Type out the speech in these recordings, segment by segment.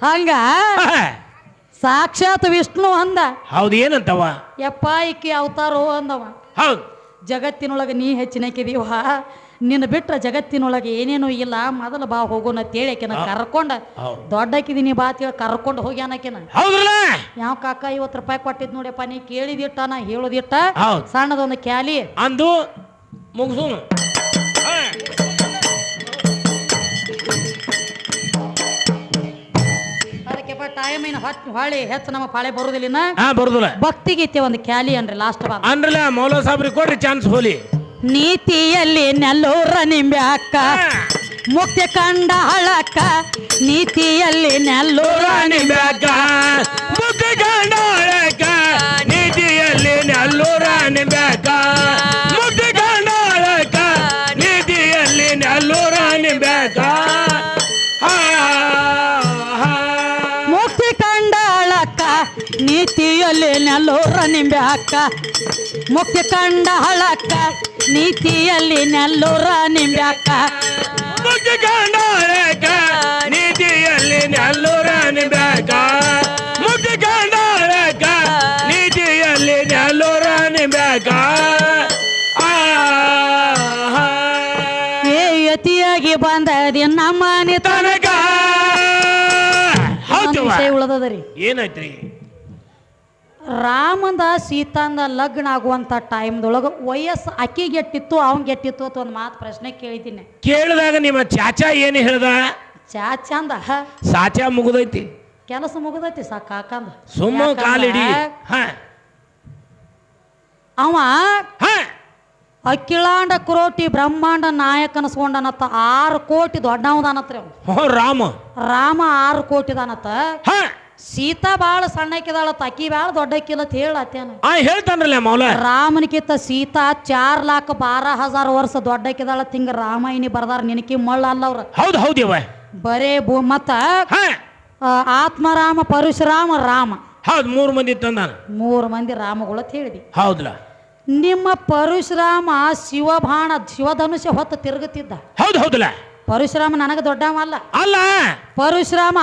ಹಂಗ ಸಾಕ್ಷಾತ್ ವಿಷ್ಣು ಅಂದ. ಹೌದು, ಏನಂತವ? ಯಪ್ಪ ಈಕಿ ಅವತಾರೋ ಅಂದವ. ಹೌದು, ಜಗತ್ತಿನೊಳಗೆ ನೀ ಹೆಚ್ಚಿನಕಿದೀವ, ನಿನ್ನ ಬಿಟ್ರ ಜಗತ್ತಿನೊಳಗೆ ಏನೇನು ಇಲ್ಲ, ಮೊದಲು ಬಾ ಹೋಗೋಣ ತೇಳಕಿನ ಕರ್ಕೊಂಡ ದೊಡ್ಡಕಿದೀನಿ ಬಾ ತೇಳಿ ಕರ್ಕೊಂಡು ಹೋಗ್ಯಾನಕಿನ. ಹೌದ್ರಲ್ಲ? ಯಾವ ಕಾಕ 50 ರೂಪಾಯಿ ಕೊಟ್ಟಿದ್ ನೋಡ್ಯಪ್ಪ, ನೀ ಕೇಳಿದಿಟ್ಟ ನಾ ಹೇಳೋದಿಟ್ಟ, ಸಣ್ಣದೊಂದು ಕ್ಯಾಲಿ ಅಂದು ಮುಗಿಸು. ಅದಕ್ಕೆಪ್ಪ ಟೈಮ್ ಏನು ಹೊಳ್ಳಿ ಹೆಚ್ಚು ನಮ್ಮ ಪಾಳೆ ಬರುದಿಲ್ಲ. ಬರುದಿಲ್ಲ. ಭಕ್ತಿ ಗೀತೆ ಒಂದು ಕ್ಯಾಲಿ ಅನ್ರಿ ಲಾಸ್ಟ್ ಬಾ ಅನ್ರಲ್ಲ. ಮೌಲ ಸಾಬ್ರಿ ಕೊಡ್ರಿ ಚಾನ್ಸ್ ಹೋಲಿ. ನೀತಿಯಲ್ಲಿ ನೆಲ್ಲೂರ ನಿಂಬೆ ಅಕ್ಕ ಮುಕ್ತಿ ಕಂಡ ಹಳಕ್ಕ, ನೀತಿಯಲ್ಲಿ ನೆಲ್ಲೂರ ನಿಂಬೆ ಅಕ್ಕ ಮುಕ್ತಿ ಕಂಡ ಹಳಕ್ಕ, ನೀತಿಯಲ್ಲಿ ನೆಲ್ಲೂರ ನಿಂಬೆ ಅಕ್ಕ ಮುಕ್ತಿ ಕಂಡ ಹಳಕ್ಕ, ನೀತಿಯಲ್ಲಿ ನೆಲ್ಲೂರ ನಿಂಬೆ ಅಕ್ಕ ಮುಕ್ತಿ ಕಂಡ ಹಳಕ್ಕ, ನೀತಿಯಲ್ಲಿ ನೆಲ್ಲೂರ ನಿಂಬೆ ಅಕ್ಕ ಮುಕ್ತಿ ಕಂಡ ಹಳಕ್ಕ, ನೀತಿಯಲ್ಲಿ ನೆಲ್ಲೂರ ನಿಂಬೆ ಅಕ್ಕ ಮುಕ್ತಿ ಕಂಡ ಹಳಕ್ಕ, ನೀತಿಯಲ್ಲಿ ನೆಲ್ಲೂರ ನಿಂಬೆ ಅಕ್ಕ ಮುಕ್ತಿ ಕಂಡ ಹಳಕ್ಕ, ನೀತಿಯಲ್ಲಿ ನೆಲ್ಲೂರ ನಿಂಬೆ ಅಕ್ಕ. ಯತಿಯಾಗಿ ಬಂದದಿ ನಮ್ಮನೆ ತನಕ. ಉಳದದ್ರಿ ಏನಾಯ್ತ್ರಿ? ರಾಮಂದ ಸೀತಾಂದ ಲಗ್ನ ಆಗುವಂತ ಟೈಮ್ದೊಳಗ ವಯಸ್ಸು ಅಕ್ಕಿಗೆ ಎಟ್ಟಿತ್ತು ಅವಂಗೆ ಎಟ್ಟಿತ್ತು ಅಂತ ಒಂದು ಮಾತು ಪ್ರಶ್ನೆ ಕೇಳಿದ್ದೀನಿ. ಕೇಳಿದಾಗ ನಿಮ್ಮ ಚಾಚಾ ಏನು ಹೇಳ್ದ? ಚಾಚಂದ ಸಾಚಾ ಮುಗಿದೈತಿ, ಕೆಲಸ ಮುಗಿದೈತಿ ಕಾಕಂದ ಸುಮ್ಮ ಕಾಲಿಡಿ. ಅವ ಅಖಿಲಾಂಡ ಕೋಟಿ ಬ್ರಹ್ಮಾಂಡ ನಾಯಕ ಅನ್ಸ್ಕೊಂಡನತ್ತ 6 ಕೋಟಿ ದೊಡ್ಡವದಾನತ್ರಿ ಅವ. ರಾಮ 6 ಕೋಟಿ ದಾನತ್ತ. ಸೀತಾ ಬಾಳ ಸಣ್ಣಕ್ಕಿದಾಳತ್ತ, ಅಕ್ಕಿ ಬಾಳ ದೊಡ್ಡಕ್ಕಿಲ್ಲ ಹೇಳತ್ತೇನ ಹೇಳ್ತಾನಲ್ಲ ಮೌಲ. ರಾಮನಿಕಿತ್ತ ಸೀತಾ 4,12,000 ವರ್ಷ ದೊಡ್ಡಕ್ಕಿದಾಳ. ತಿಂಗ ರಾಮಾಯಣಿ ಬರ್ದಾರ ನಿನಕಿ ಮಳ್ಳ ಅಲ್ಲ ಅವ್ರ. ಹೌದು ಹೌದು ಬರೇ ಮತ್ತ ಆತ್ಮರಾಮ ಪರಶುರಾಮ ರಾಮ ಹೌದು 3 ಮಂದಿ ತಂದಾನ. 3 ಮಂದಿ ರಾಮಗಳು ಅಂತ ಹೇಳಿದಿ. ಹೌದಲ್ಲ? ನಿಮ್ಮ ಪರಶುರಾಮ ಶಿವಧನುಷ ಹೊತ್ತು ತಿರುಗುತ್ತಿದ್ದ. ಹೌದು ಹೌದಲ್ಲ? ಪರಶುರಾಮ ನನಗ ದೊಡ್ಡವ ಅಲ್ಲ. ಪರಶುರಾಮ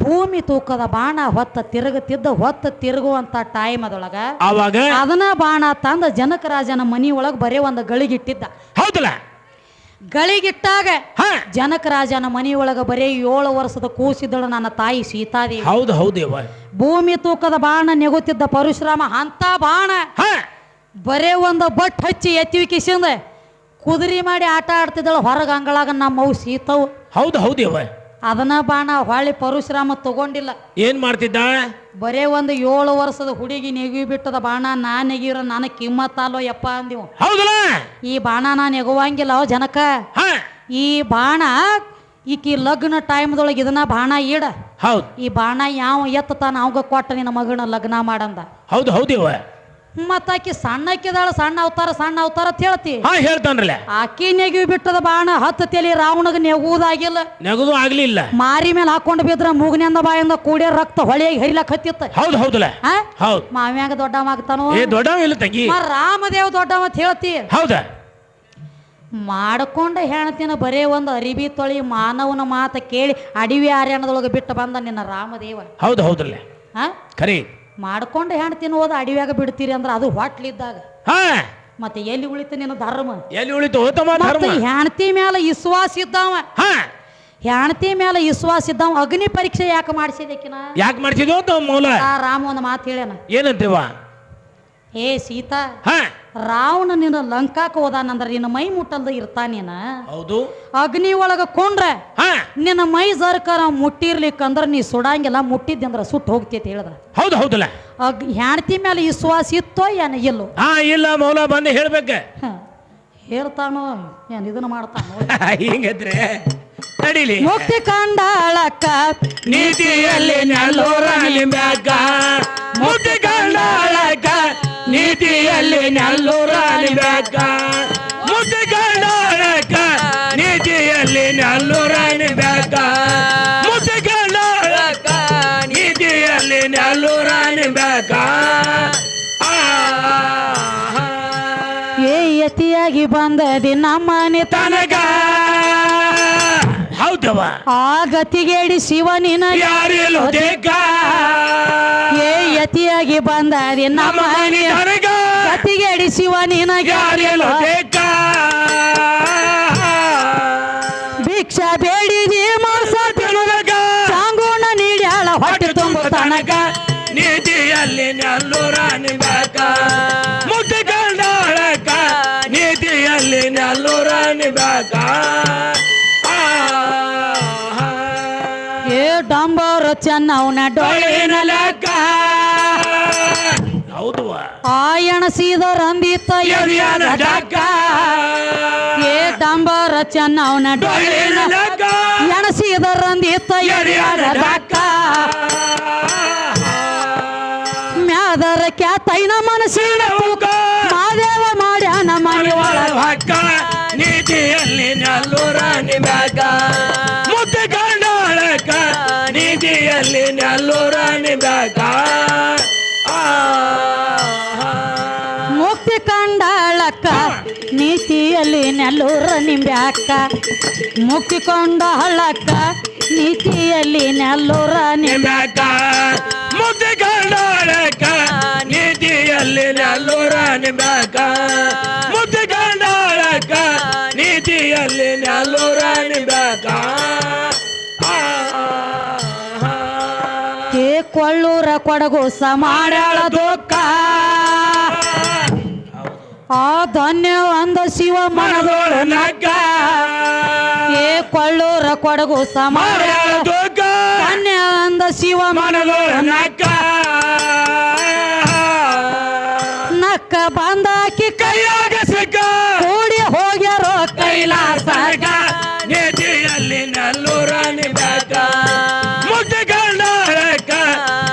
ಭೂಮಿ ತೂಕದ ಬಾಣ ಹೊತ್ತ ತಿರುಗುವಂತ ಟೈಮ್ ಅದೊಳಗ ಅವಾಗ ಅದನ್ನ ಬಾಣ ತಂದ ಜನಕರಾಜನ ಮನಿ ಒಳಗ ಬರೇ ಒಂದು ಗಳಿಗಿಟ್ಟಿದ್ದ. ಹೌದಲ್ಲ? ಗಳಿಗಿಟ್ಟಾಗ ಜನಕರಾಜನ ಮನಿ ಒಳಗ ಬರೇ 7 ವರ್ಷದ ಕೂಸಿದ್ದಳು ನನ್ನ ತಾಯಿ ಸೀತಾದೇವಿ. ಹೌದು ಹೌದು. ಭೂಮಿ ತೂಕದ ಬಾಣ ನೆಗುತ್ತಿದ್ದ ಪರಶುರಾಮ ಅಂತ ಬಾಣ ಬರೇ ಒಂದು ಬಟ್ ಹಚ್ಚಿ ಎತ್ತಿವಿ ಕಿಸಿಂದ ಕುದುರೆ ಮಾಡಿ ಆಟ ಆಡ್ತಿದ್ದಳು ಹೊರಗ ಅಂಗಳಾಗ ನಮ್ಮವು ಸೀತವು. ಹೌದು ಹೌದು. ಅದನ್ನ ಬಾಣ ಹೊಳ್ಳಿ ಪರಶುರಾಮ ತಗೊಂಡಿಲ್ಲ. ಏನ್ ಮಾಡ್ತಿದ್ದ? ಬರೇ ಒಂದು 7 ವರ್ಷದ ಹುಡುಗಿ ನೆಗಿ ಬಿಟ್ಟದ ಬಾಣ ನಾ ನೆಗಿರ ನನ್ನ ಕಿಮ್ಮತ್ತಲ್ಲೋ ಯಪ್ಪ ಅಂದಿವು. ಹೌದಲ್ಲ? ಈ ಬಾಣ ನಾನು ಎಗುವಂಗಿಲ್ಲ ಜನಕ. ಈ ಬಾಣ ಈಕಿ ಲಗ್ನ ಟೈಮ್ದೊಳಗೆ ಇದನ್ನ ಬಾಣ ಈಡ. ಹೌದು. ಈ ಬಾಣ ಯಾವ ಎತ್ತಾನ ಅವಾಗ ಕೊಟ್ಟ ನಿನ್ನ ಮಗನ ಲಗ್ನ ಮಾಡಂದ. ಹೌದು ಹೌದು. ಮತ್ತಾಕಿ ಸಣ್ಣಕ್ಕಿದಾಳ, ಸಣ್ಣ ಅವತಾರ ಅಂತ ಹೇಳ್ತಿ. ಹೇಳ್ತಾನ್ರಲ್ಲ. ಆಕಿ ನೆಗಿ ಬಿಟ್ಟದ ಬಾಣ 10 ತಲೆ ರಾವಣಗ ನೆಗುವುದಾಗಿಲ್ಲ, ನೆಗುದು ಆಗ್ಲಿಲ್ಲ. ಮಾರಿ ಮೇಲೆ ಹಾಕೊಂಡು ಬಿದ್ರ ಮೂಗನಿಂದ ಬಾಯಿಂದ ಕೂಡಿಯ ರಕ್ತ ಹೊಳೆಯಾಗಿ ಹರಿಲಕ್ ಹತ್ತಿತ್ತ. ಹೌದು ಹೌದಲ್ಲ? ಹೌದು. ಮಾವ್ಯಾಗ ದೊಡ್ಡವ ಆಗ್ತಾನೋ? ದೊಡ್ಡವ ಇಲ್ಲ ತಂಗಿ. ರಾಮದೇವ್ ದೊಡ್ಡವ ಅಂತ ಹೇಳ್ತಿ. ಹೌದಾ? ಮಾಡ್ಕೊಂಡ ಹೆಣ್ತಿನ ಬರೇ ಒಂದು ಅರಿಬಿ ತೊಳಿ ಮಾನವನ ಮಾತ ಕೇಳಿ ಅಡವಿ ಆರ್ಯಾಣದೊಳಗೆ ಬಿಟ್ಟು ಬಂದ ನಿನ್ನ ರಾಮದೇವ. ಹೌದು ಹೌದ್ರಲ್ಲ? ಖರೀ ಮಾಡ್ಕೊಂಡು ಹೆಣ್ತಿನ ಹೋದ ಅಡವಿಯಾಗ ಬಿಡ್ತೀರಿ ಅಂದ್ರ ಅದು ಹೊಟ್ಲಿದ್ದಾಗ ಮತ್ತೆ ಎಲ್ಲಿ ಉಳಿತು ನಿನ್ನ ಧರ್ಮ? ಎಲ್ಲಿ ಉಳಿತು? ಹೆಣ್ತಿ ಮೇಲೆ ವಿಶ್ವಾಸ ಇದ್ದಾವ. ಹೆಣ್ತಿ ಮೇಲೆ ವಿಶ್ವಾಸ ಇದ್ದಾವ. ಅಗ್ನಿ ಪರೀಕ್ಷೆ ಯಾಕೆ ಮಾಡಿಸಿದಕ್ಕಿನ? ಯಾಕೆ ಮಾಡಿಸಿದ್ವು ಅಂತ ಮೌಲ ರಾಮ ಒಂದು ಮಾತು ಹೇಳ್ಯಾನ. ಏನಂತೀವ? ಏ ಸೀತಾ, ರಾವಣ ನಿನ್ನ ಲಂಕಾಕ ಹೋದಾನಂದ್ರ ನಿನ್ನ ಮೈ ಮುಟ್ಟಲ್ದ ಇರ್ತಾನೇನ? ಹೌದು. ಅಗ್ನಿ ಒಳಗ ಕೊಂಡ್ರ ನಿನ್ನ ಮೈ ಸರ್ಕಾರ ಮುಟ್ಟಿರ್ಲಿಕ್ಕಂದ್ರ ನೀ ಸುಡಂಗಿಲ್ಲ, ಮುಟ್ಟಿದ್ದಂದ್ರ ಸುಟ್ಟು ಹೋಗ್ತೈತಿ ಹೇಳ್ದ. ಹೌದು ಹೌದಲ್ಲ? ಹೆಣ್ತಿ ಮೇಲೆ ವಿಶ್ವಾಸ ಇತ್ತೋ ಏನ ಇಲ್ಲೋ? ಇಲ್ಲ ಮೌಲ ಬಂದು ಹೇಳ್ಬೇಕ. ಹೇಳ್ತಾನೋ ಏನ್ ಇದನ್ನ ಮಾಡ್ತಾನೋ? ಹಿಂಗದ್ರೆ ನಡೀಲಿ. ಮುಕ್ತಿ ಕಂಡಾಳಕ್ಕ ನೀತಿಯಲ್ಲಿ ನೆಲ್ಲೂರ ನಿಂಬೆಕ್ಕ, ಮುಕ್ತಿ ಕಂಡಾಳಕ್ಕ ನೀತಿಯಲ್ಲಿ ನೆಲ್ಲೂರ ನಿಂಬೆಕ್ಕ, ಮುಕ್ತಿ ಕಂಡಾಳಕ್ಕ ನೀತಿಯಲ್ಲಿ ನೆಲ್ಲೂರ ನಿಂಬೆಕ್ಕ, ಮುಕ್ತಿ ಕಂಡಾಳಕ್ಕ ನೀತಿಯಲ್ಲಿ ನೆಲ್ಲೂರ ನಿಂಬೆಕ್ಕ. ಯತಿಯಾಗಿ ಬಂದದಿ ನಮ್ಮನೆ ತನಕ. ಹೌದು. ಹೌದವ ಆ ಗತಿಗೇಡಿ ಶಿವ ನಿನಗೆ ಯಾರಿಲ್ಲೋ ದೇಕ ಏ ಯತಿಯಾಗಿ ಬಂದಾರಿ ನಮ್ಮ ಮನೆ ನನಗ ಗತಿಗೇಡಿ ಶಿವ ನಿನಗೆ ಯಾರಿಲ್ಲೋ ದೇಕ ಭಿಕ್ಷಾ ಬೇಡಿದಿ ಮಾಸ ತಿಳುವಗ ಚಾಂಗುಣ ನೀಡ್ಯಾಳ ಹೊಟ್ಟೆ ತುಂಬ ತನಕ ನೀತಿಯಲ್ಲಿ ನೆಲ್ಲೂರ ನಿಂಬಾಕ ಮುದ್ದೆ ಕಂಡಾಳಕ ನೀತಿಯಲ್ಲಿ ನೆಲ್ಲೂರ ನಿಂಬಾಕ ಏ ಡಂಬರ ಚೆನ್ನವನ ಡೊಳ್ಳಿನ ಲೆಕ್ಕ ಹೌದು ಆ ಎಣಸಿದ ರಂದಿತ ಎರಿಯನ ಡಕ್ಕ ಏ ಡಂಬರ ಚೆನ್ನವನ ಡೊಳ್ಳಿನ ಲೆಕ್ಕ ಎಣಸಿದ ರಂದಿತ ಎರಿಯನ ಡಕ್ಕ ಮ್ಯಾದರ ಕ್ಯಾತೈನ ಮನಸ್ಸಿನ ತೂಕ ಮಾದೇವ ಮಾಡ್ಯಾನ ಮನೆ ಒಳಗ ಹಕ್ಕ ನೀತಿಯಲ್ಲಿ ನೆಲ್ಲೂರ ನಿಂಬಾಕ ಮುದ್ದೆ ಕಂಡಾಳಕ ನೀತಿಯಲ್ಲಿ ನೆಲ್ಲೂರ ನಿಂಬಾಕ ಮುಕ್ತಿ ಕಂಡಾಳಕ್ಕ ನೀತಿಯಲ್ಲಿ ನೆಲ್ಲೂರ ನಿಂಬ್ಯಾಕ ಮುಕ್ತಿ ಕೊಂಡಾಳಕ್ಕ ನೀತಿಯಲ್ಲಿ ನೆಲ್ಲೂರ ನಿಂಬಾಕ ಮುದ್ದೆ ಕಂಡಾಳಕ ನೀತಿಯಲ್ಲಿ ನೆಲ್ಲೂರ ನಿಂಬಾಕ ಮುದ್ದೆ ಕಂಡಾಳಕ ನೀತಿಯಲ್ಲಿ ನೆಲ್ಲೂರ ನಿಂಬಾಕ ಏ ಕೊಳ್ಳೂರ ಕೊಡಗು ಸಮಾಡ್ಯಾಳ ದುಃಖ ಆ ಧನ್ಯ ಅಂದ ಶಿವ ಮನದೋಳ ನಕ್ಕ ಏ ಕೊಳ್ಳೂರ ಕೊಡಗು ಸಮಾಡ್ಯಾಳ ದುಃಖ ಧನ್ಯ ಅಂದ ಶಿವ ಮನದೋಳ ನಕ್ಕ ನಕ್ಕ ಬಂದಾಕಿ ಕೈಯಾಗ ಸಿಕ್ಕ ಕೂಡಿ ಹೋಗ್ಯಾರೋ ಕೈಲಾಸ ನೀತಿಯಲ್ಲಿ ನೆಲ್ಲೂರ ನಿಂಬಾಕ ಮುದ್ದೆ ಕಂಡಾಳಕ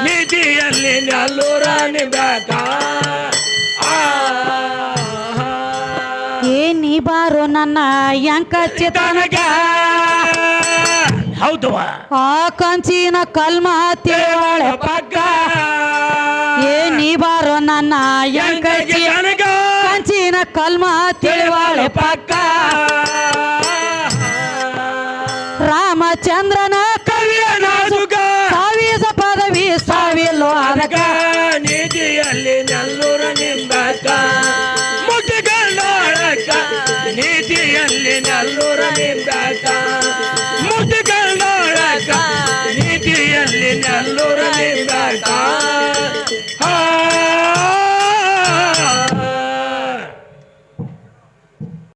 ನೀತಿಯಲ್ಲಿ ನೆಲ್ಲೂರ ನಿಂಬಾಕ ಏ ನೀ ಬಾರೋ ನನ್ನ ಯಂಕ ಚಿತನಗ ಹೌದು ಆ ಕಂಚಿನ ಕಲ್ಮ ತಿಳುವಳೆ ಪಕ್ಕ ಏ ನೀ ಬಾರೋ ನನ್ನ ಯಂಕ ನನಗ ಕಂಚಿನ ಕಲ್ಮ ತಿಳುವಳೆ ಪಕ್ಕ ರಾಮಚಂದ್ರನ ಕವಿಯ ನಾಜುಕ ಸಾವಿಸ ಪದವಿ ಸಾವಿಲ್ಲೋ ಅದಕ ನೀತಿಯಲ್ಲಿ ನೆಲ್ಲೂರ ನಿಂಬಾಕ ಮುದ್ದೆ ಕಂಡಾಳಕ ನೀತಿಯಲ್ಲಿ ನೆಲ್ಲೂರ ನಿಂಬಾಕ